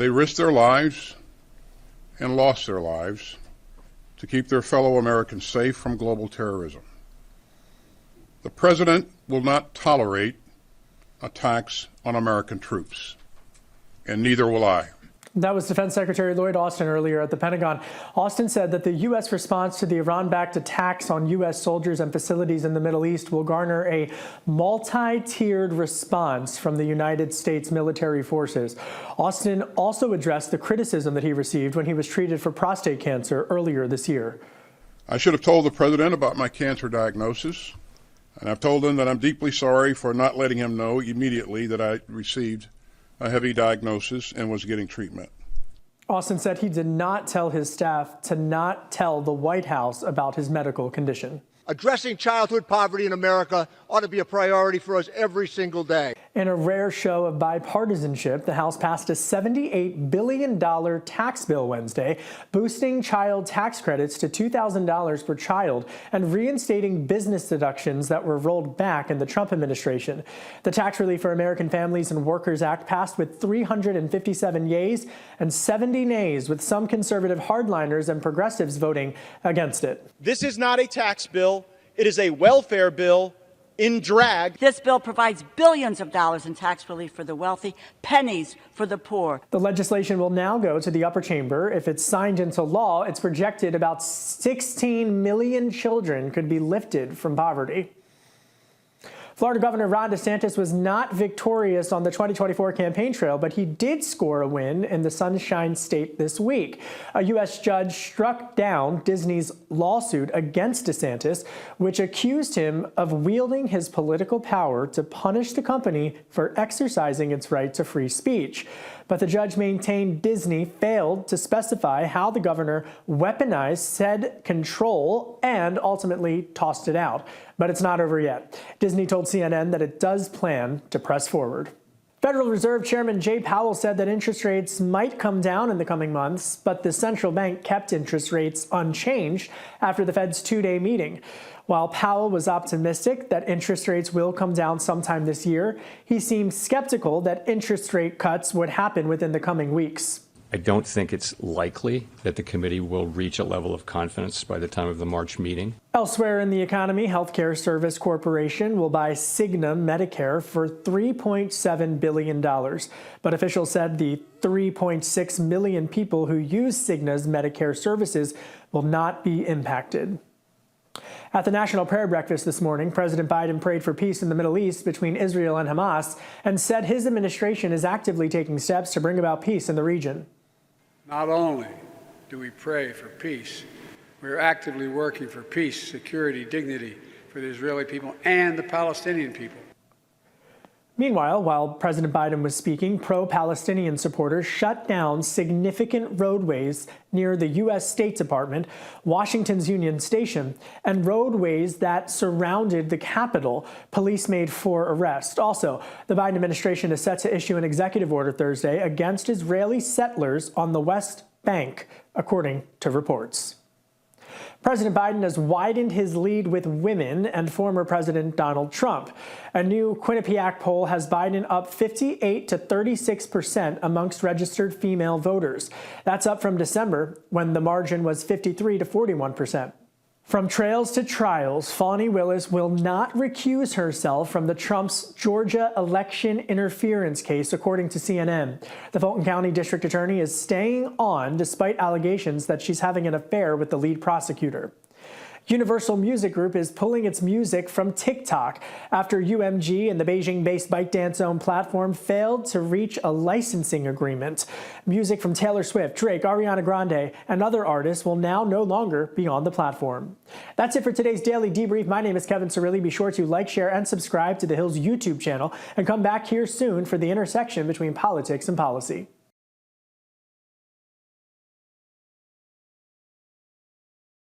They risked their lives and lost their lives to keep their fellow Americans safe from global terrorism. The President will not tolerate attacks on American troops, and neither will I. That was Defense Secretary Lloyd Austin earlier at the Pentagon. Austin said that the U.S. response to the Iran-backed attacks on U.S. soldiers and facilities in the Middle East will garner a multi-tiered response from the United States military forces. Austin also addressed the criticism that he received when he was treated for prostate cancer earlier this year. I should have told the President about my cancer diagnosis, and I've told him that I'm deeply sorry for not letting him know immediately that I received a heavy diagnosis and was getting treatment. Austin said he did not tell his staff to not tell the White House about his medical condition. Addressing childhood poverty in America ought to be a priority for us every single day. In a rare show of bipartisanship, the House passed a $78 billion tax bill Wednesday, boosting child tax credits to $2,000 per child and reinstating business deductions that were rolled back in the Trump administration. The Tax Relief for American Families and Workers Act passed with 357 yeas and 70 nays, with some conservative hardliners and progressives voting against it. This is not a tax bill. It is a welfare bill in drag. This bill provides billions of dollars in tax relief for the wealthy, pennies for the poor. The legislation will now go to the upper chamber. If it's signed into law, it's projected about 16 million children could be lifted from poverty. Florida Governor Ron DeSantis was not victorious on the 2024 campaign trail, but he did score a win in the Sunshine State this week. A U.S. judge struck down Disney's lawsuit against DeSantis, which accused him of wielding his political power to punish the company for exercising its right to free speech. But the judge maintained Disney failed to specify how the governor weaponized said control and ultimately tossed it out. But it's not over yet. Disney told CNN that it does plan to press forward. Federal Reserve Chairman Jay Powell said that interest rates might come down in the coming months, but the central bank kept interest rates unchanged after the Fed's two-day meeting. While Powell was optimistic that interest rates will come down sometime this year, he seemed skeptical that interest rate cuts would happen within the coming weeks. I don't think it's likely that the committee will reach a level of confidence by the time of the March meeting. Elsewhere in the economy, Healthcare Service Corporation will buy Cigna Medicare for $3.7 billion. But officials said the 3.6 million people who use Cigna's Medicare services will not be impacted. At the National Prayer Breakfast this morning, President Biden prayed for peace in the Middle East between Israel and Hamas and said his administration is actively taking steps to bring about peace in the region. Not only do we pray for peace, we are actively working for peace, security, dignity for the Israeli people and the Palestinian people. Meanwhile, while President Biden was speaking, pro-Palestinian supporters shut down significant roadways near the U.S. State Department, Washington's Union Station, and roadways that surrounded the Capitol. Police made 4 arrests. Also, the Biden administration is set to issue an executive order Thursday against Israeli settlers on the West Bank, according to reports. President Biden has widened his lead with women and former President Donald Trump. A new Quinnipiac poll has Biden up 58 to 36% amongst registered female voters. That's up from December, when the margin was 53 to 41%. From trails to trials, Fani Willis will not recuse herself from the Trump's Georgia election interference case, according to CNN. The Fulton County District Attorney is staying on despite allegations that she's having an affair with the lead prosecutor. Universal Music Group is pulling its music from TikTok after UMG and the Beijing-based ByteDance owned platform failed to reach a licensing agreement. Music from Taylor Swift, Drake, Ariana Grande, and other artists will now no longer be on the platform. That's it for today's Daily Debrief. My name is Kevin Cirilli. Be sure to like, share, and subscribe to The Hill's YouTube channel, and come back here soon for the intersection between politics and policy.